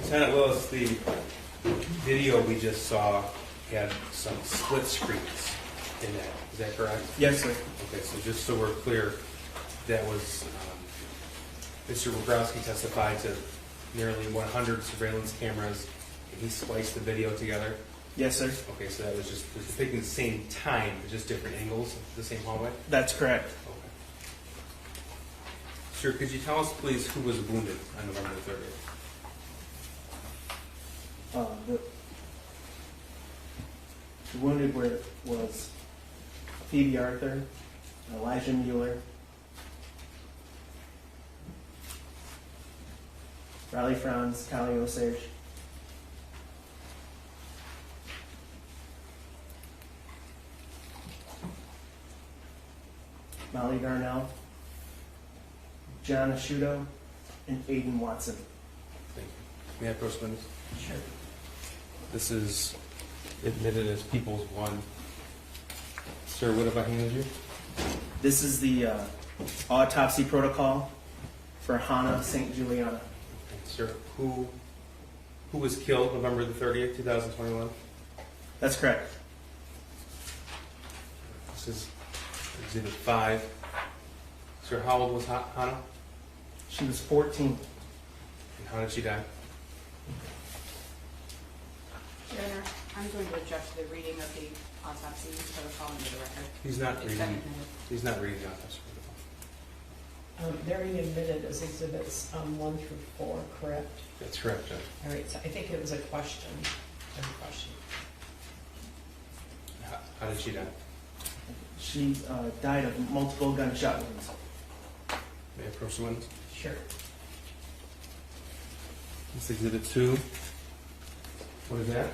Lieutenant Willis, the video we just saw had some split screens in that. Is that correct? Yes, sir. Okay, so just so we're clear, that was Mr. Bobrowski testified to nearly 100 surveillance cameras, and he spliced the video together. Yes, sir. Okay, so that was just depicting the same time, but just different angles of the same hallway? That's correct. Okay. Sir, could you tell us, please, who was wounded on November 30th? The wounded was Phoebe Arthur, Elijah Mueller, Riley Franz, Callie Osage, Molly Darnell, John Asciuto, and Aiden Watson. Thank you. May I approach witness? Sure. This is admitted as People's One. Sir, what have I handed you? This is the autopsy protocol for Hannah St. Juliana. Sir, who was killed November the 30th, 2021? That's correct. This is Exhibit 5. Sir, how old was Hannah? She was 14. And how did she die? Your Honor, I'm going to object to the reading of the autopsy protocol into the record. He's not It's been reading. admitted. He's not reading the autopsy protocol. They're being admitted as exhibits 1 through 4, correct? That's correct, Judge. All right, so I think it was a question. How did she die? She died of multiple gunshot wounds. May I approach the witness? Sure. This is Exhibit 2. What is that?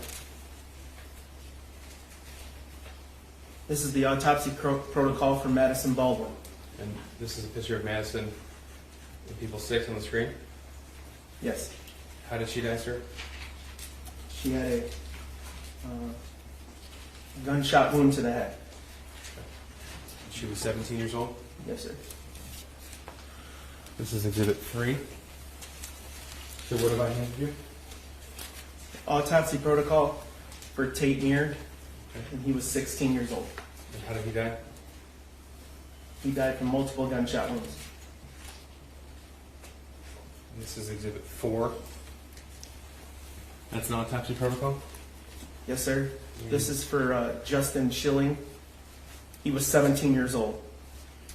This is the autopsy protocol for Madison Baldwin. And this is a picture of Madison and People 6 on the screen. Yes. How did she die, sir? She had a gunshot wound to the head. She was 17 years old. Yes, sir. This is Exhibit 3. So what have I handed you? Autopsy protocol for Tate Meard, Okay. and he was 16 years old. And how did he die? He died from multiple gunshot wounds. And this is Exhibit 4. That's an autopsy protocol? Yes, sir. This is for Justin Schilling. He was 17 years old.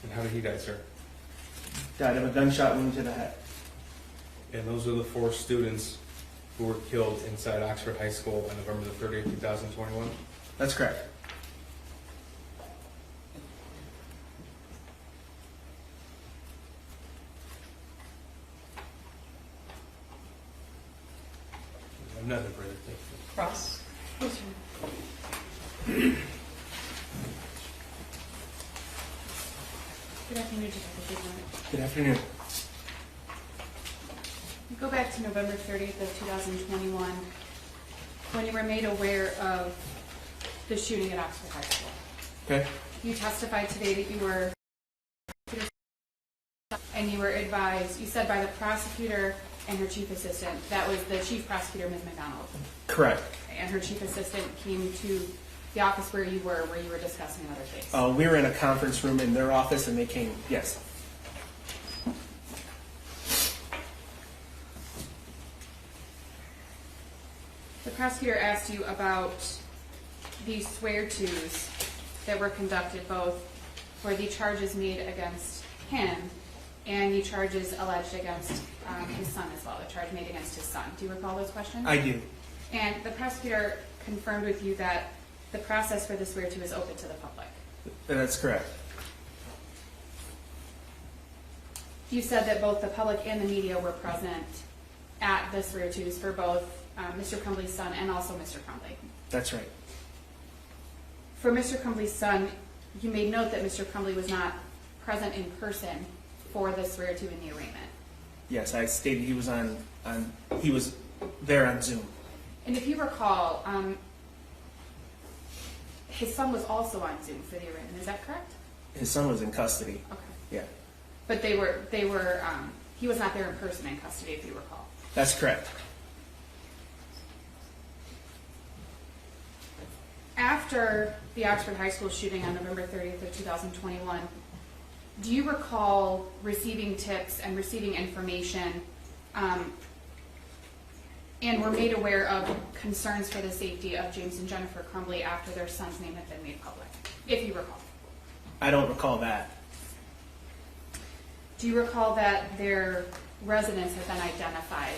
And how did he die, sir? Died of a gunshot wound to the head. And those are the 4 students who were killed inside Oxford High School on November the 30th, 2021? That's correct. I have nothing further. Thank you. Cross? Good afternoon, Detective Guzman. Good afternoon. Go back to November 30th of 2021, when you were made aware of the shooting at Oxford High School. Okay. You testified today that you were, and you were advised, you said by the prosecutor and her chief assistant, that was the chief prosecutor, Ms. McDonald, Correct. and her chief assistant came to the office where you were discussing another case. We were in a conference room in their office, and they came. Yes. The prosecutor asked you about the swear-tos that were conducted, both for the charges made against him and the charges alleged against his son as well, the charge made against his son. Do you recall those questions? I do. And the prosecutor confirmed with you that the process for the swear-to is open to the public. That's correct. You said that both the public and the media were present at the swear-tos for both Mr. Crumbley's son and also Mr. Crumbley. That's right. For Mr. Crumbley's son, you made note that Mr. Crumbley was not present in person for the swear-to in the arraignment. Yes, I stated he was he was there on Zoom. And if you recall, his son was also on Zoom for the arraignment. Is that correct? His son was in custody. Okay. Yeah, But he was not there in person in custody, if you recall. that's correct. After the Oxford High School shooting on November 30th of 2021, do you recall receiving tips and receiving information and were made aware of concerns for the safety of James and Jennifer Crumbley after their son's name had been made public, if you recall? I don't recall that. Do you recall that their residence had been identified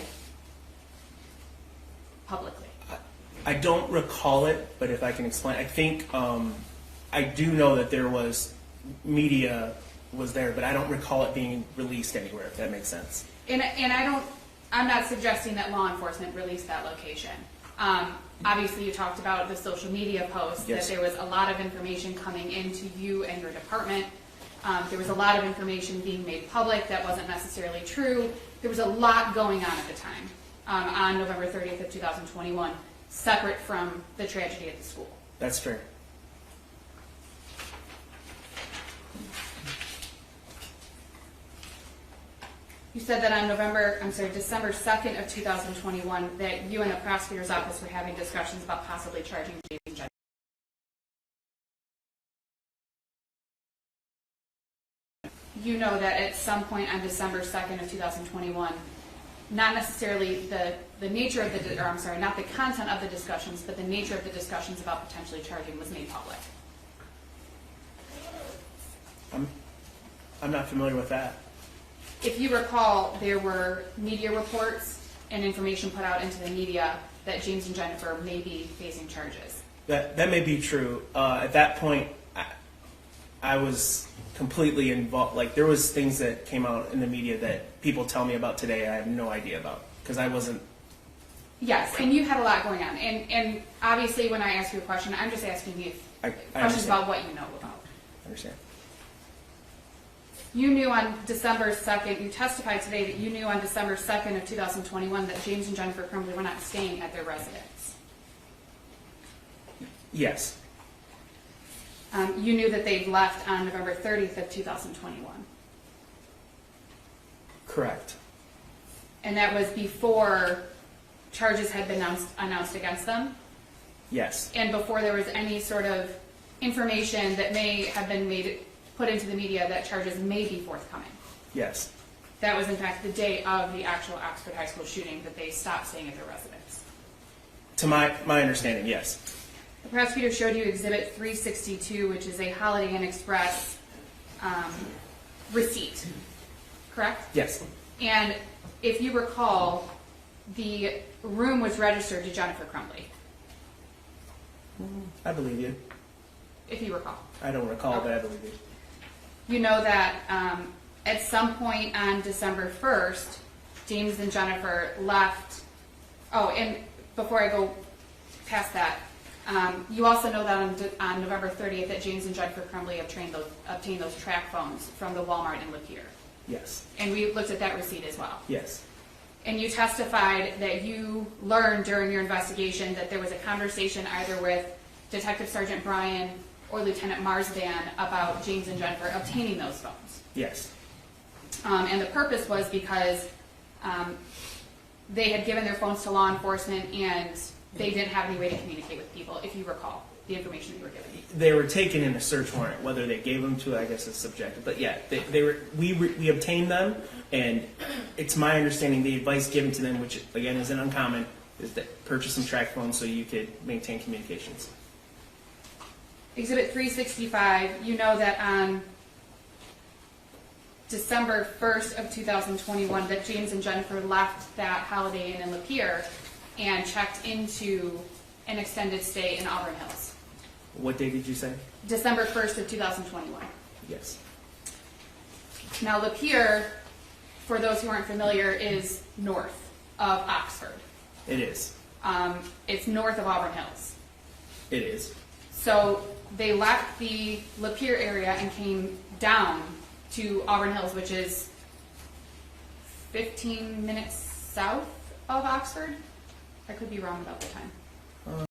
publicly? I don't recall it, but if I can explain, I think I do know that there was media was there, but I don't recall it being released anywhere, if that makes sense. And I'm not suggesting that law enforcement released that location. Obviously, you talked about the social media posts, Yes. that there was a lot of information coming into you and your department. There was a lot of information being made public that wasn't necessarily true. There was a lot going on at the time on November 30th of 2021, separate from the tragedy at the school. That's fair. You said that on December 2nd of 2021, that you and the prosecutor's office were having discussions about possibly charging James and Jennifer. You know that at some point on December 2nd of 2021, not necessarily the nature of not the content of the discussions, but the nature of the discussions about potentially charging was made public. I'm not familiar with that. If you recall, there were media reports and information put out into the media that James and Jennifer may be facing charges. That may be true. At that point, I was completely involved. Like, there was things that came out in the media that people tell me about today I have no idea about, because I wasn't. Yes, and you had a lot going on. And obviously, when I ask you a question, I'm just asking you questions understand. about what you know about. I understand. You knew on December 2nd, you testified today that you knew on December 2nd of 2021 that James and Jennifer Crumbley were not staying at their residence. Yes. You knew that they'd left on November 30th of 2021. Correct. And that was before charges had been announced against them? Yes. And before there was any sort of information that may have been put into the media that charges may be forthcoming? Yes. That was in fact the day of the actual Oxford High School shooting that they stopped staying at their residence. To my understanding, yes. The prosecutor showed you Exhibit 362, which is a Holiday Inn Express receipt, correct? Yes. And if you recall, the room was registered to Jennifer Crumbley, I believe you. if you recall. I don't recall, but I believe you. You know that at some point on December 1st, James and Jennifer left. Oh, and before I go past that, you also know that on November 30th that James and Jennifer Crumbley obtained those track phones from the Walmart in Lapeer. Yes. And we looked at that receipt as well. Yes. And you testified that you learned during your investigation that there was a conversation either with Detective Sergeant Bryan or Lieutenant Marsden about James and Jennifer obtaining those phones. Yes. And the purpose was because they had given their phones to law enforcement and they didn't have any way to communicate with people, if you recall the information you were given. They were taken in a search warrant. Whether they gave them to, I guess, is subjective. But yeah, they were. We obtained them, and it's my understanding the advice given to them, which again isn't uncommon, is that purchase some track phones so you could maintain communications. Exhibit 365, you know that on December 1st of 2021 that James and Jennifer left that Holiday Inn in Lapeer and checked into an extended stay in Auburn Hills. What day did you say? December 1st of 2021. Yes. Now Lapeer, for those who aren't familiar, is north of Oxford. It is. It's north of Auburn Hills. It is. So they left the Lapeer area and came down to Auburn Hills, which is 15 minutes south of Oxford. I could be wrong about the time.